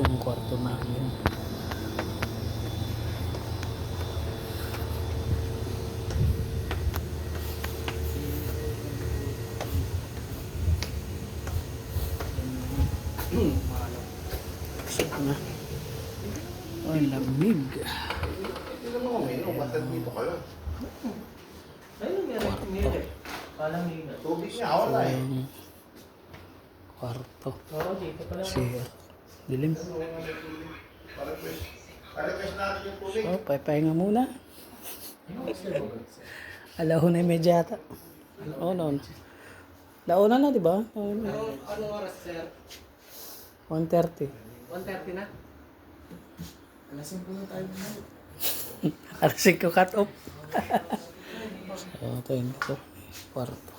yung kwarto namin. Sip na. Ay, lamig. Hindi naman kami, umatat dito kayo. Ayun, meron. Palang liga. Tubig niya, wala eh. Yung kwarto. Oo, dito pala. Siya. Dilim. Pare-pres natin yung tubig. So, papahinga muna. Alahon na imediata. Oo, noon. Launa na, di ba? Anong oras, sir? 1:30. 1:30 na? Alas 5 na tayo na. Alas 5 cut off. So, ito yun. Ito. Kwarto.